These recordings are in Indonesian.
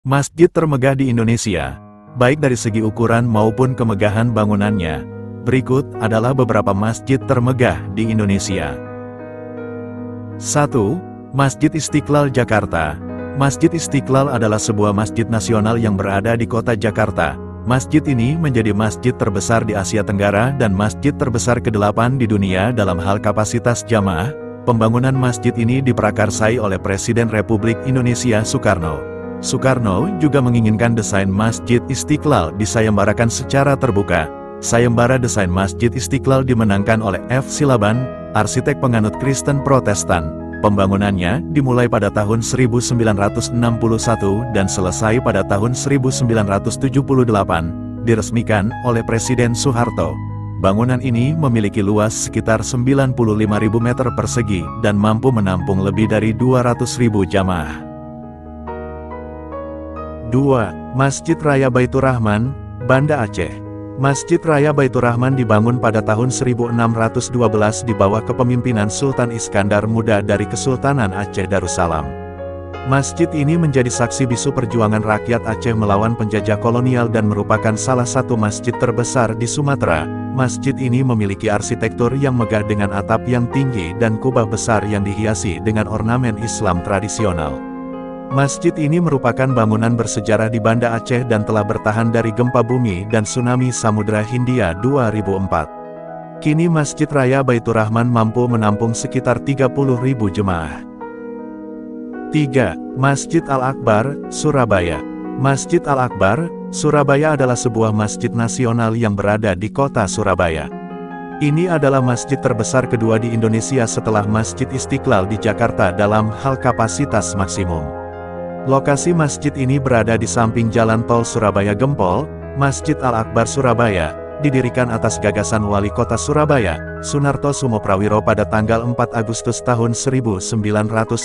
Masjid termegah di Indonesia, baik dari segi ukuran maupun kemegahan bangunannya. Berikut adalah beberapa masjid termegah di Indonesia. 1. Masjid Istiqlal Jakarta. Masjid Istiqlal adalah sebuah masjid nasional yang berada di kota Jakarta. Masjid ini menjadi masjid terbesar di Asia Tenggara dan masjid terbesar ke-8 di dunia dalam hal kapasitas jamaah. Pembangunan masjid ini diprakarsai oleh Presiden Republik Indonesia Soekarno. Soekarno juga menginginkan desain Masjid Istiqlal disayembarakan secara terbuka. Sayembara desain Masjid Istiqlal dimenangkan oleh F. Silaban, arsitek penganut Kristen Protestan. Pembangunannya dimulai pada tahun 1961 dan selesai pada tahun 1978, diresmikan oleh Presiden Soeharto. Bangunan ini memiliki luas sekitar 95.000 meter persegi dan mampu menampung lebih dari 200.000 jamaah. 2. Masjid Raya Baitur Rahman, Banda Aceh. Masjid Raya Baitur Rahman dibangun pada tahun 1612 di bawah kepemimpinan Sultan Iskandar Muda dari Kesultanan Aceh Darussalam. Masjid ini menjadi saksi bisu perjuangan rakyat Aceh melawan penjajah kolonial dan merupakan salah satu masjid terbesar di Sumatera. Masjid ini memiliki arsitektur yang megah dengan atap yang tinggi dan kubah besar yang dihiasi dengan ornamen Islam tradisional. Masjid ini merupakan bangunan bersejarah di Banda Aceh dan telah bertahan dari gempa bumi dan tsunami Samudra Hindia 2004. Kini Masjid Raya Baitur Rahman mampu menampung sekitar 30.000 jemaah. 3. Masjid Al-Akbar, Surabaya. Masjid Al-Akbar, Surabaya adalah sebuah masjid nasional yang berada di kota Surabaya. Ini adalah masjid terbesar kedua di Indonesia setelah Masjid Istiqlal di Jakarta dalam hal kapasitas maksimum. Lokasi masjid ini berada di samping Jalan Tol Surabaya Gempol. Masjid Al-Akbar Surabaya didirikan atas gagasan Wali Kota Surabaya, Sunarto Sumoprawiro pada tanggal 4 Agustus tahun 1995.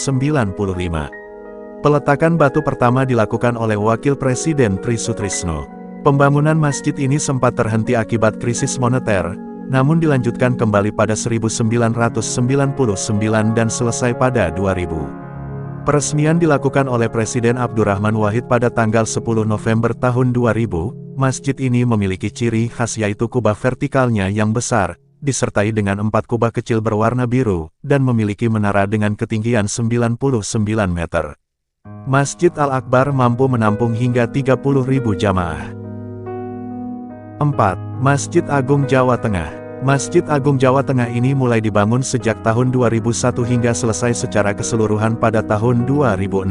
Peletakan batu pertama dilakukan oleh Wakil Presiden Tri Sutrisno. Pembangunan masjid ini sempat terhenti akibat krisis moneter, namun dilanjutkan kembali pada 1999 dan selesai pada 2000. Peresmian dilakukan oleh Presiden Abdurrahman Wahid pada tanggal 10 November tahun 2000. Masjid ini memiliki ciri khas yaitu kubah vertikalnya yang besar, disertai dengan 4 kubah kecil berwarna biru, dan memiliki menara dengan ketinggian 99 meter. Masjid Al-Akbar mampu menampung hingga 30.000 jamaah. 4. Masjid Agung Jawa Tengah. Masjid Agung Jawa Tengah ini mulai dibangun sejak tahun 2001 hingga selesai secara keseluruhan pada tahun 2006.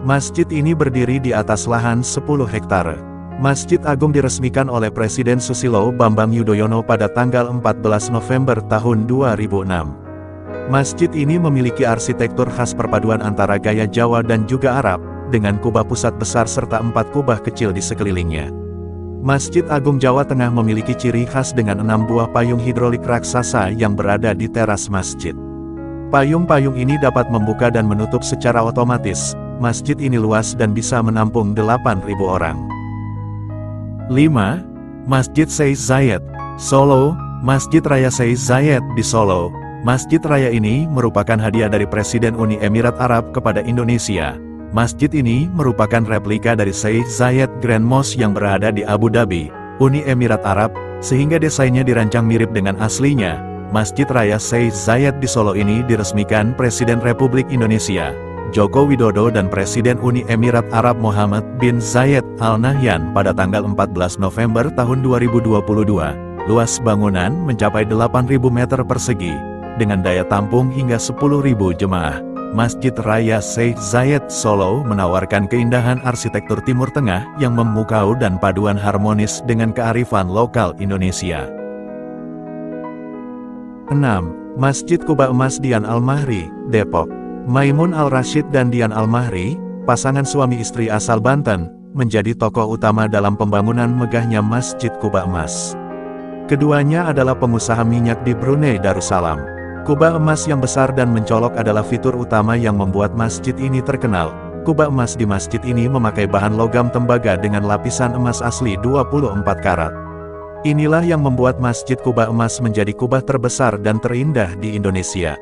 Masjid ini berdiri di atas lahan 10 hektar. Masjid Agung diresmikan oleh Presiden Susilo Bambang Yudhoyono pada tanggal 14 November tahun 2006. Masjid ini memiliki arsitektur khas perpaduan antara gaya Jawa dan juga Arab, dengan kubah pusat besar serta 4 kubah kecil di sekelilingnya. Masjid Agung Jawa Tengah memiliki ciri khas dengan 6 buah payung hidrolik raksasa yang berada di teras masjid. Payung-payung ini dapat membuka dan menutup secara otomatis. Masjid ini luas dan bisa menampung 8.000 orang. 5. Masjid Syekh Zayed, Solo. Masjid Raya Syekh Zayed di Solo. Masjid raya ini merupakan hadiah dari Presiden Uni Emirat Arab kepada Indonesia. Masjid ini merupakan replika dari Syekh Zayed Grand Mosque yang berada di Abu Dhabi, Uni Emirat Arab, sehingga desainnya dirancang mirip dengan aslinya. Masjid Raya Syekh Zayed di Solo ini diresmikan Presiden Republik Indonesia, Joko Widodo dan Presiden Uni Emirat Arab Mohammed bin Zayed Al Nahyan pada tanggal 14 November tahun 2022. Luas bangunan mencapai 8.000 meter persegi, dengan daya tampung hingga 10.000 jemaah. Masjid Raya Syekh Zayed Solo menawarkan keindahan arsitektur Timur Tengah yang memukau dan paduan harmonis dengan kearifan lokal Indonesia. 6. Masjid Kuba Emas Dian Al-Mahri, Depok. Maimun Al-Rashid dan Dian Al-Mahri, pasangan suami istri asal Banten, menjadi tokoh utama dalam pembangunan megahnya Masjid Kuba Emas. Keduanya adalah pengusaha minyak di Brunei Darussalam. Kubah emas yang besar dan mencolok adalah fitur utama yang membuat masjid ini terkenal. Kubah emas di masjid ini memakai bahan logam tembaga dengan lapisan emas asli 24 karat. Inilah yang membuat Masjid Kubah Emas menjadi kubah terbesar dan terindah di Indonesia.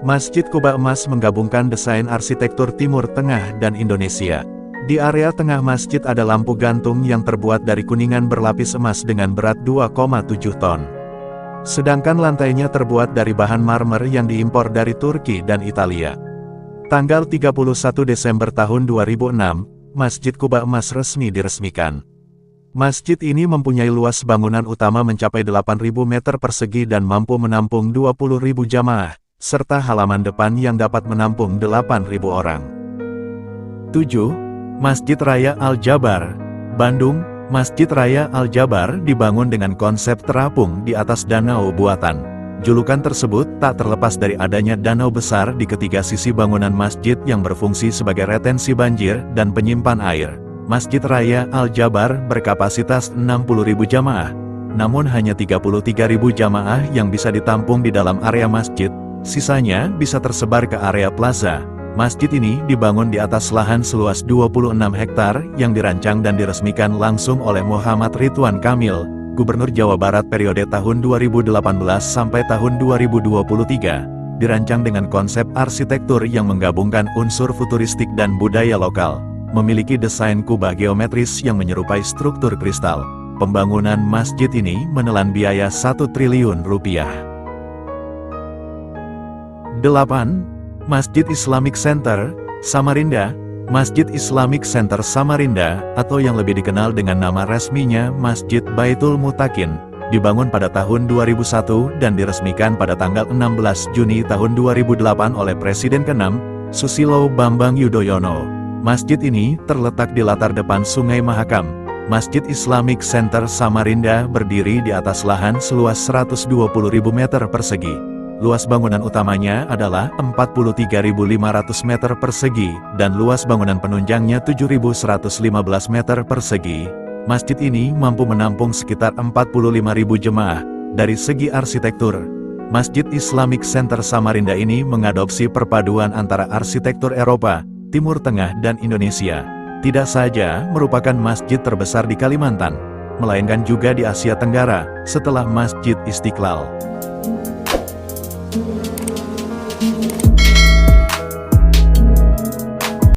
Masjid Kubah Emas menggabungkan desain arsitektur Timur Tengah dan Indonesia. Di area tengah masjid ada lampu gantung yang terbuat dari kuningan berlapis emas dengan berat 2,7 ton. Sedangkan lantainya terbuat dari bahan marmer yang diimpor dari Turki dan Italia. Tanggal 31 Desember tahun 2006, Masjid Kuba Emas resmi diresmikan. Masjid ini mempunyai luas bangunan utama mencapai 8.000 meter persegi dan mampu menampung 20.000 jamaah, serta halaman depan yang dapat menampung 8.000 orang. 7. Masjid Raya Al-Jabar, Bandung. Masjid Raya Al-Jabar dibangun dengan konsep terapung di atas danau buatan. Julukan tersebut tak terlepas dari adanya danau besar di ketiga sisi bangunan masjid yang berfungsi sebagai retensi banjir dan penyimpan air. Masjid Raya Al-Jabar berkapasitas 60.000 jamaah, namun hanya 33.000 jamaah yang bisa ditampung di dalam area masjid, sisanya bisa tersebar ke area plaza. Masjid ini dibangun di atas lahan seluas 26 hektar yang dirancang dan diresmikan langsung oleh Muhammad Ridwan Kamil, Gubernur Jawa Barat periode tahun 2018 sampai tahun 2023. Dirancang dengan konsep arsitektur yang menggabungkan unsur futuristik dan budaya lokal. Memiliki desain kubah geometris yang menyerupai struktur kristal. Pembangunan masjid ini menelan biaya 1 triliun rupiah. 8. Masjid Islamic Center, Samarinda. Masjid Islamic Center Samarinda, atau yang lebih dikenal dengan nama resminya Masjid Baitul Mutakin, dibangun pada tahun 2001 dan diresmikan pada tanggal 16 Juni tahun 2008 oleh Presiden ke-6, Susilo Bambang Yudhoyono. Masjid ini terletak di latar depan Sungai Mahakam. Masjid Islamic Center Samarinda berdiri di atas lahan seluas 120.000 meter persegi. Luas bangunan utamanya adalah 43.500 meter persegi, dan luas bangunan penunjangnya 7.115 meter persegi. Masjid ini mampu menampung sekitar 45.000 jemaah. Dari segi arsitektur, Masjid Islamic Center Samarinda ini mengadopsi perpaduan antara arsitektur Eropa, Timur Tengah dan Indonesia. Tidak saja merupakan masjid terbesar di Kalimantan, melainkan juga di Asia Tenggara, setelah Masjid Istiqlal.